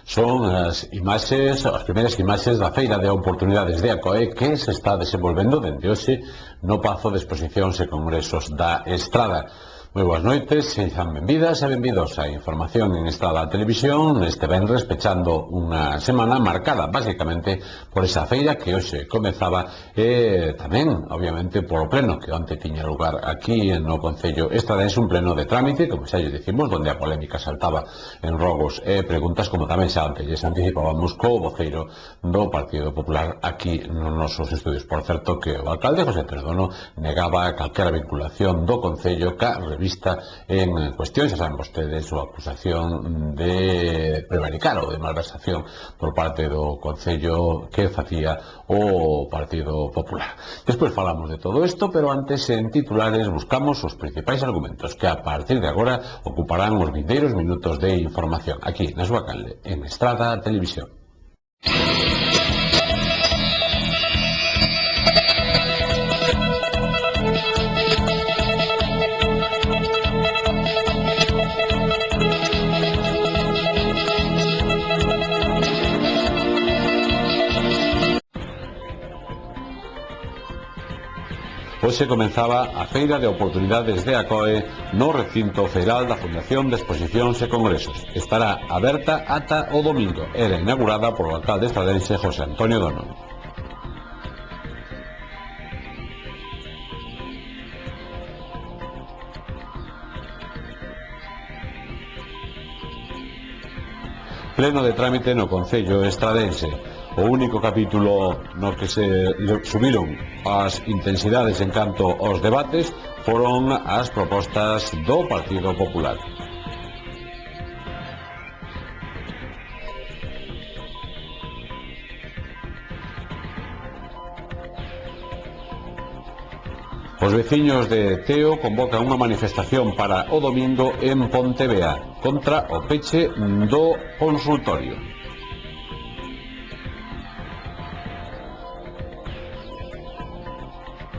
Son as primeiras imaxes da Feira de Oportunidades de ACOE que se está desenvolvendo dende hoxe no Pazo de Exposicións e Congresos da Estrada. Moi boas noites, sexan benvidas e benvidos a Información en Estrada Televisión neste venres pechando unha semana marcada basicamente por esa feira que hoxe comezaba e tamén, obviamente, por o pleno que onte tiña lugar aquí no Concello Estradense, un pleno de trámite, como xa lle dicimos, onde a polémica saltaba en rogos e preguntas, como tamén xa onte lles anticipábamos co voceiro do Partido Popular aquí nos nosos estudios. Por certo, que o alcalde José Perdono negaba calquera vinculación do Concello ca vista en cuestión, xa saben vostedes, a acusación de prevaricar ou de malversación por parte do Concello que facía o Partido Popular. Despois falamos de todo isto, pero antes en titulares buscamos os principais argumentos que a partir de agora ocuparán os vindeiros minutos de información aquí na súa canle en Estrada Televisión. Hoxe comenzaba a Feira de Oportunidades de ACOE no recinto feiral da Fundación de Exposicións e Congresos. Estará aberta ata o domingo. Era inaugurada por o alcalde estradense José Antonio Dono. Pleno de trámite no Concello Estradense. O único capítulo no que se subiron as intensidades en canto aos debates foron as propostas do Partido Popular. Os veciños de Teo convocan unha manifestación para o domingo en Pontevea contra o peche do consultorio.